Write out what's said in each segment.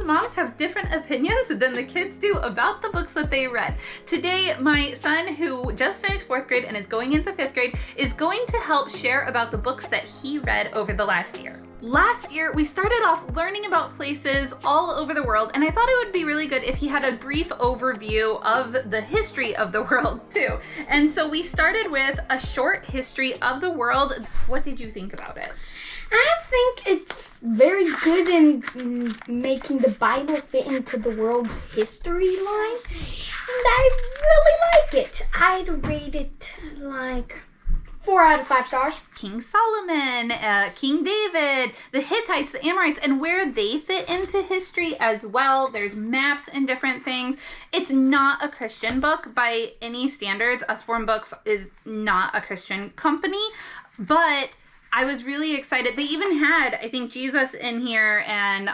sometimes moms have different opinions than the kids do about the books that they read. Today, my son, who just finished 4th grade and is going into 5th grade, is going to help share about the books that he read over the last year. Last year, we started off learning about places all over the world, and I thought it would be really good if he had a brief overview of the history of the world too. And so we started with a short history of the world. What did you think about it? I think it's very good in making the Bible fit into the world's history line, and I really like it. I'd rate it like 4 out of 5 stars. King Solomon, King David, the Hittites, the Amorites, and where they fit into history as well. There's maps and different things. It's not a Christian book by any standards. Usborne Books is not a Christian company, but I was really excited. They even had, I think, Jesus in here and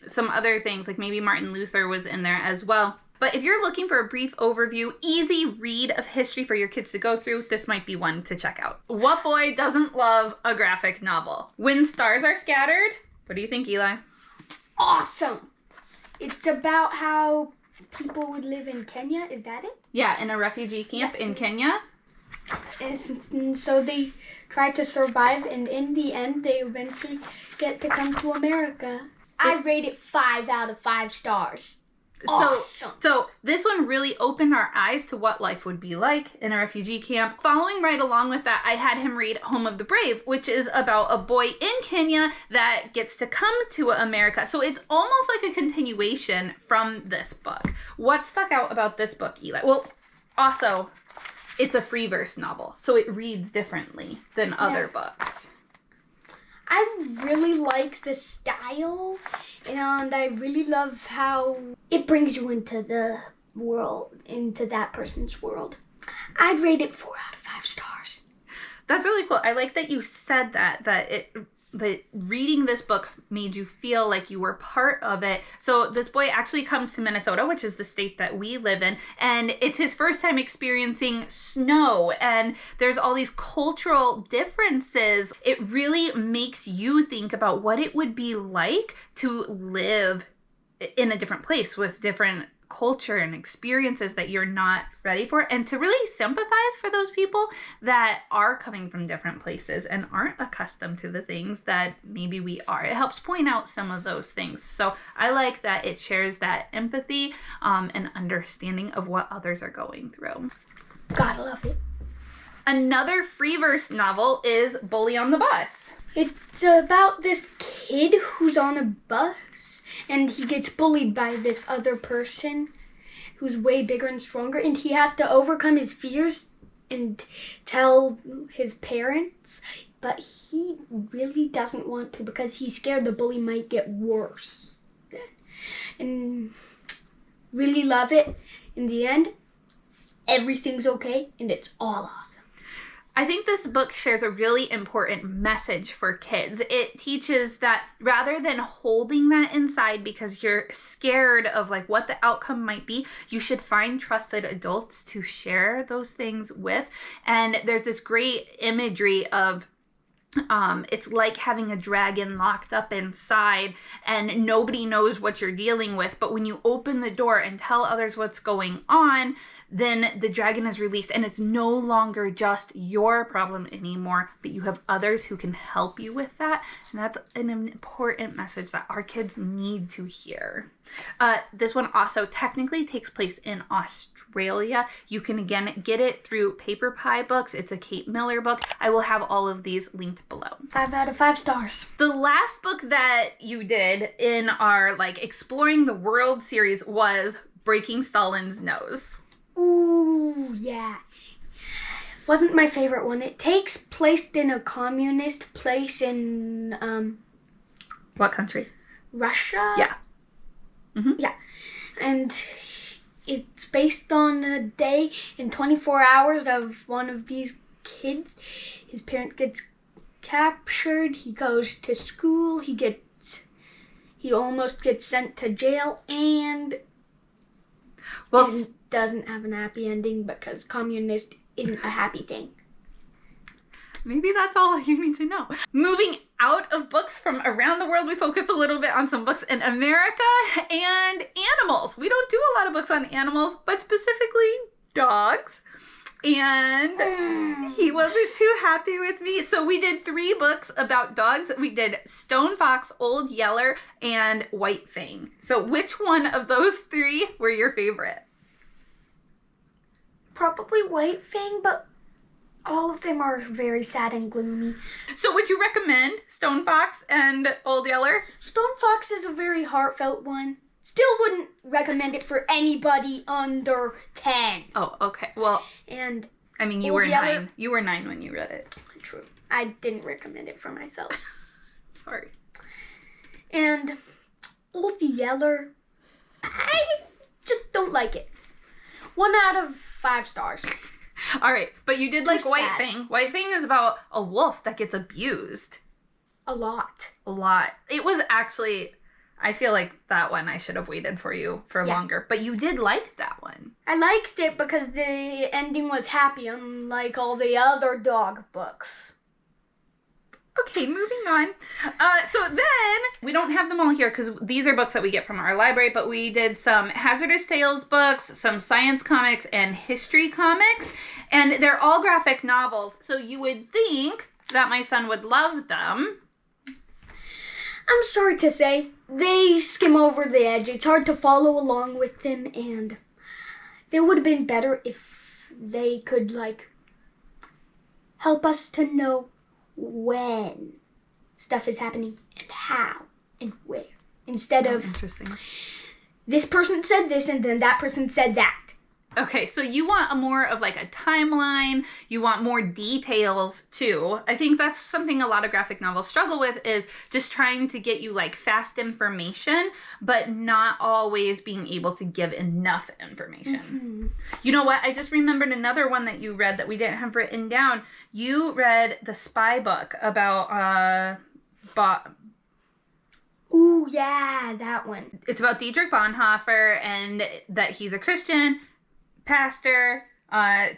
some other things, like maybe Martin Luther was in there as well. But if you're looking for a brief overview, easy read of history for your kids to go through, this might be one to check out. What boy doesn't love a graphic novel? When Stars Are Scattered. What do you think, Eli? Awesome. It's about how people would live in Kenya. Is that it? Yeah, in a refugee camp in Kenya. And so they try to survive, and in the end, they eventually get to come to America. I rate it 5 out of 5 stars. Awesome. So this one really opened our eyes to what life would be like in a refugee camp. Following right along with that, I had him read Home of the Brave, which is about a boy in Kenya that gets to come to America. So it's almost like a continuation from this book. What stuck out about this book, Eli? Well, also, it's a free verse novel, so it reads differently than other books. I really like the style, and I really love how it brings you into the world, into that person's world. I'd rate it 4 out of 5 stars. That's really cool. I like that you said that reading this book made you feel like you were part of it. So this boy actually comes to Minnesota, which is the state that we live in, and it's his first time experiencing snow, and there's all these cultural differences. It really makes you think about what it would be like to live in a different place with different culture and experiences that you're not ready for, and to really sympathize for those people that are coming from different places and aren't accustomed to the things that maybe we are. It helps point out some of those things. So I like that it shares that empathy and understanding of what others are going through. Gotta love it. Another free verse novel is Bully on the Bus. It's about this kid who's on a bus, and he gets bullied by this other person who's way bigger and stronger, and he has to overcome his fears and tell his parents, but he really doesn't want to because he's scared the bully might get worse. And really love it. In the end, everything's okay, and it's all awesome. I think this book shares a really important message for kids. It teaches that rather than holding that inside because you're scared of like what the outcome might be, you should find trusted adults to share those things with. And there's this great imagery of it's like having a dragon locked up inside and nobody knows what you're dealing with. But when you open the door and tell others what's going on, then the dragon is released and it's no longer just your problem anymore, but you have others who can help you with that. And that's an important message that our kids need to hear. This one also technically takes place in Australia. You can again get it through Paper Pie Books. It's a Kate Miller book. I will have all of these linked below. 5 out of 5 stars. The last book that you did in our Exploring the World series was Breaking Stalin's Nose. Ooh, yeah. Wasn't my favorite one. It takes place in a communist place in What country? Russia. Yeah. Mm-hmm. Yeah. And it's based on a day in 24 hours of one of these kids. His parent gets captured. He goes to school. He almost gets sent to jail, and it doesn't have an happy ending because communist isn't a happy thing. Maybe that's all you need to know. Moving out of books from around the world. We focused a little bit on some books in America and animals. We don't do a lot of books on animals, but specifically dogs. And he wasn't too happy with me. So we did 3 books about dogs. We did Stone Fox, Old Yeller, and White Fang. So which one of those 3 were your favorite? Probably White Fang, but all of them are very sad and gloomy. So would you recommend Stone Fox and Old Yeller? Stone Fox is a very heartfelt one. Still wouldn't recommend it for anybody under 10. Oh, okay. Well, and I mean, you were 9. You were 9 when you read it. True. I didn't recommend it for myself. Sorry. And Old Yeller, I just don't like it. 1 out of 5 stars. All right, but you did like White sad. Fang. White Fang is about a wolf that gets abused. A lot. It was actually, I feel like that one I should have waited for you for longer. But you did like that one. I liked it because the ending was happy, unlike all the other dog books. Okay, moving on. So then, we don't have them all here because these are books that we get from our library, but we did some Hazardous Tales books, some science comics, and history comics. And they're all graphic novels, so you would think that my son would love them. I'm sorry to say, they skim over the edge. It's hard to follow along with them, and they would have been better if they could, help us to know when stuff is happening and how and where. Instead of, interesting. This person said this and then that person said that. Okay, so you want more of a timeline. You want more details too. I think that's something a lot of graphic novels struggle with, is just trying to get you fast information, but not always being able to give enough information. Mm-hmm. You know what? I just remembered another one that you read that we didn't have written down. You read the spy book about Ooh, yeah, that one. It's about Dietrich Bonhoeffer, and that he's a Christian pastor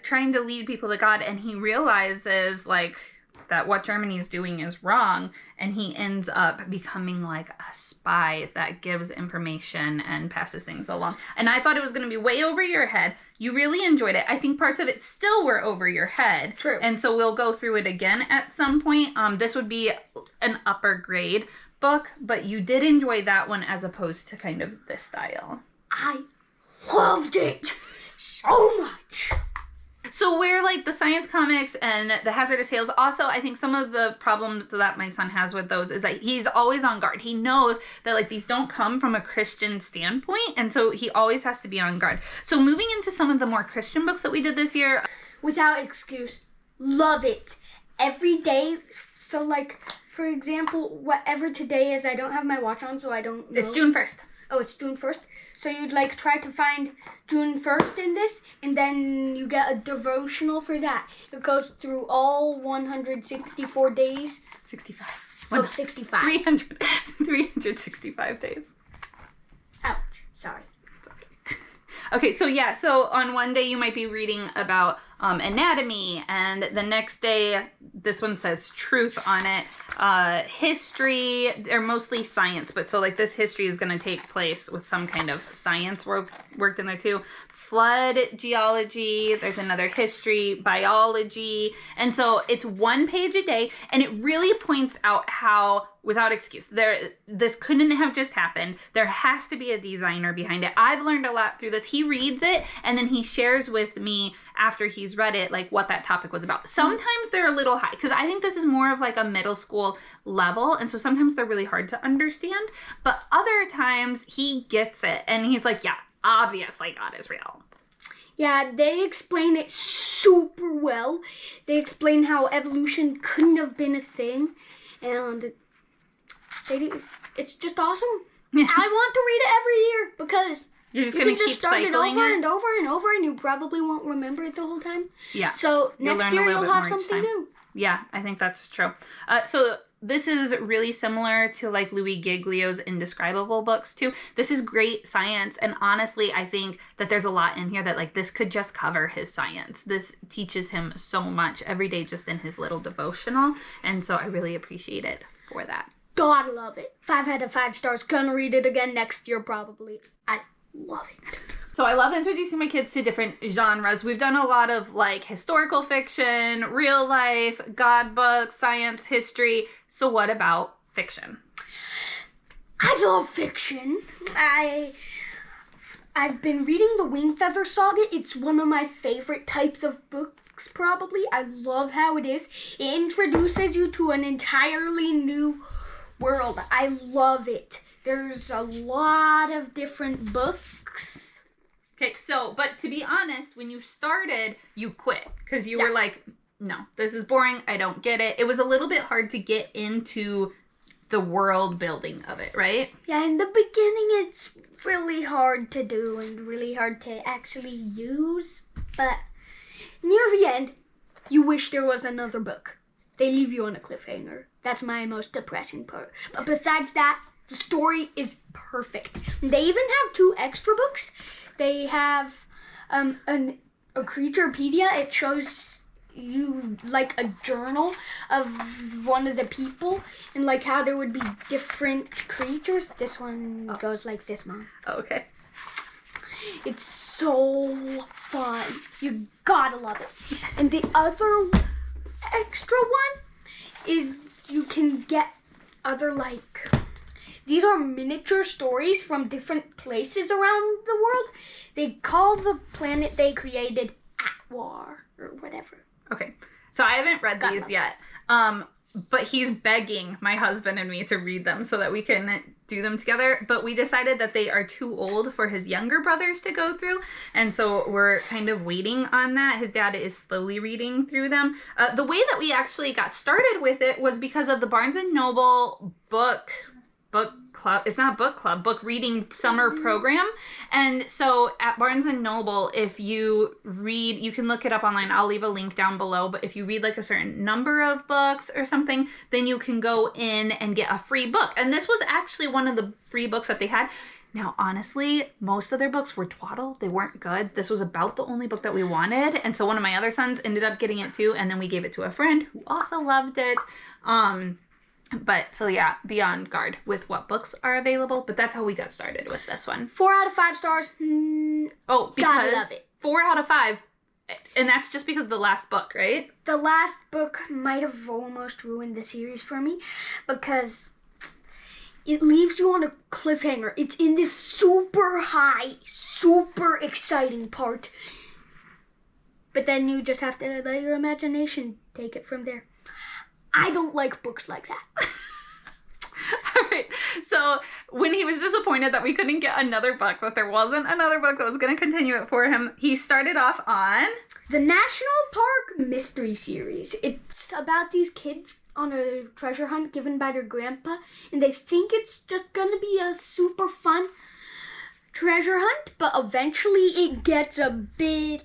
trying to lead people to God, and he realizes that what Germany is doing is wrong, and he ends up becoming a spy that gives information and passes things along. And I thought it was going to be way over your head. You really enjoyed it. I think parts of it still were over your head. True. And so we'll go through it again at some point. This would be an upper grade book, but you did enjoy that one as opposed to kind of this style. I loved it so much. So where the science comics and the Hazardous Tales, also I think some of the problems that my son has with those is that he's always on guard. He knows that these don't come from a Christian standpoint, and so he always has to be on guard. So moving into some of the more Christian books that we did this year. Without excuse, love it. Every day, so for example, whatever today is, I don't have my watch on, so I don't know. It's June 1st. Oh, it's June 1st. So you'd try to find June 1st in this, and then you get a devotional for that. It goes through all 164 days. 65. Oh, 65. 365 days. Ouch. Sorry. Okay, so on one day you might be reading about anatomy, and the next day, this one says truth on it, history. They're mostly science, but so this history is going to take place with some kind of science worked in there too. Flood geology, there's another history, biology, and so it's 1 page a day, and it really points out how, without excuse, this couldn't have just happened. There has to be a designer behind it. I've learned a lot through this. He reads it, and then he shares with me after he's read it, what that topic was about. Sometimes they're a little high, because I think this is more of a middle school level, and so sometimes they're really hard to understand, but other times he gets it, and he's yeah, obviously God is real. Yeah, they explain it super well. They explain how evolution couldn't have been a thing, and it's just awesome. Yeah. I want to read it every year because You're just you going can to just keep start it cycling over and over and over, and you probably won't remember it the whole time. Yeah. So next year you'll have something new. Yeah, I think that's true. So this is really similar to Louis Giglio's Indescribable books too. This is great science, and honestly, I think that there's a lot in here that this could just cover his science. This teaches him so much every day just in his little devotional, and so I really appreciate it. for that. Gotta love it. 5 out of 5 stars. Gonna read it again next year probably. I love it. So I love introducing my kids to different genres. We've done a lot of like historical fiction, real life, God books, science, history. So what about fiction? I love fiction. I've been reading the Wingfeather Saga. It's one of my favorite types of books probably. I love how it is. It introduces you to an entirely new world. I love it. There's a lot of different books. Okay, so, but to be honest, when you started, you quit because you were like, no, this is boring. I don't get it. It was a little bit hard to get into the world building of it, right? Yeah, in the beginning, it's really hard to do and really hard to actually use. But near the end, you wish there was another book. They leave you on a cliffhanger. That's my most depressing part. But besides that, the story is perfect. They even have 2 extra books. They have a Creaturepedia. It shows you like a journal of one of the people and like how there would be different creatures. This one goes like this, Mom. Oh, okay. It's so fun. You gotta love it. And the other extra one is you can get other like, these are miniature stories from different places around the world. They call the planet they created Atwar or whatever. Okay. So I haven't read these yet. But he's begging my husband and me to read them so that we can do them together. But we decided that they are too old for his younger brothers to go through. And so we're kind of waiting on that. His dad is slowly reading through them. The way that we actually got started with it was because of the Barnes & Noble book club. It's not book club, book reading summer program. And so at Barnes & Noble, if you read, you can look it up online. I'll leave a link down below. But if you read like a certain number of books or something, then you can go in and get a free book. And this was actually one of the free books that they had. Now, honestly, most of their books were twaddle. They weren't good. This was about the only book that we wanted. And so one of my other sons ended up getting it too. And then we gave it to a friend who also loved it. But so yeah, be on guard with what books are available. But that's how we got started with this one. 4 out of 5 stars. Oh, because gotta love it. 4 out of 5. And that's just because of the last book, right? The last book might have almost ruined the series for me because it leaves you on a cliffhanger. It's in this super high, super exciting part. But then you just have to let your imagination take it from there. I don't like books like that. All right. So when he was disappointed that we couldn't get another book, that there wasn't another book that was going to continue it for him, he started off on the National Park Mystery Series. It's about these kids on a treasure hunt given by their grandpa, and they think it's just going to be a super fun treasure hunt, but eventually it gets a bit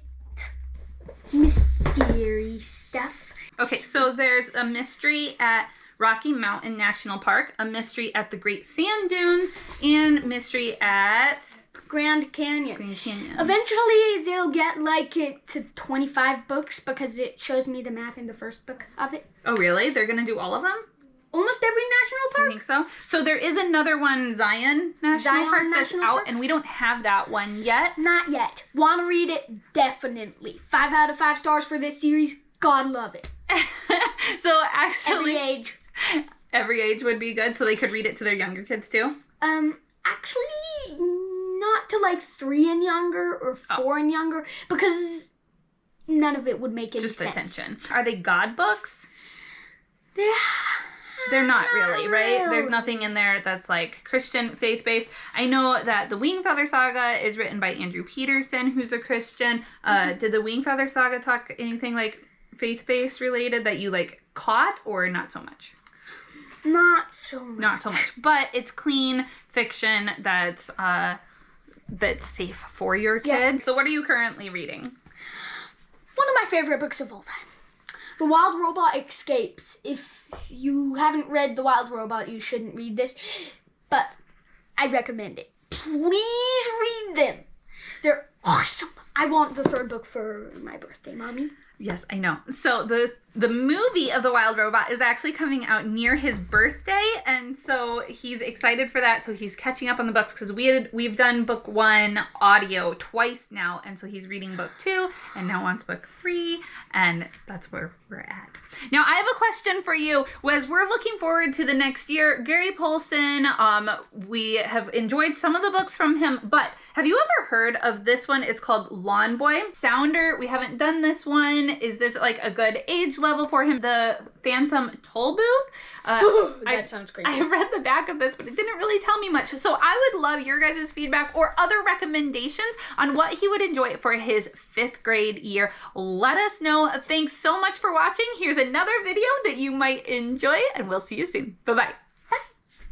mystery stuff. Okay, so there's a mystery at Rocky Mountain National Park, a mystery at the Great Sand Dunes, and mystery at Grand Canyon. Grand Canyon. Eventually, they'll get like it to 25 books because it shows me the map in the first book of it. Oh, really? They're going to do all of them? Almost every national park. I think so. So there is another one, Zion National Park, that's out, and we don't have that one yet. Not yet. Want to read it? Definitely. 5 out of 5 stars for this series. God love it. So actually, every age would be good, so they could read it to their younger kids too. Actually, not to like 3 and younger or 4 and younger, because none of it would make any sense. Just attention. Are they God books? They're not really, right? really. There's nothing in there that's like Christian faith-based. I know that the Wingfeather Saga is written by Andrew Peterson, who's a Christian. Did the Wingfeather Saga talk anything like faith-based related that you like caught, or not so much? Not so much. Not so much, but it's clean fiction that's safe for your kids. Yeah. So what are you currently reading? One of my favorite books of all time. The Wild Robot Escapes. If you haven't read The Wild Robot, you shouldn't read this, but I recommend it. Please read them. They're Awesome. I want the third book for my birthday, Mommy. Yes, I know. So the movie of The Wild Robot is actually coming out near his birthday, and so he's excited for that. So he's catching up on the books because we've done book 1 audio twice now, and so he's reading book 2 and now wants book 3, and that's where we're at. Now I have a question for you. As we're looking forward to the next year, Gary Polson, we have enjoyed some of the books from him, but have you ever heard of this one? It's called Lawn Boy. Sounder, we haven't done this one. Is this like a good age level for him? The Phantom Toll Booth. That sounds great. I read the back of this, but it didn't really tell me much. So I would love your guys' feedback or other recommendations on what he would enjoy for his 5th grade year. Let us know. Thanks so much for watching. Here's another video that you might enjoy, and we'll see you soon. Bye-bye.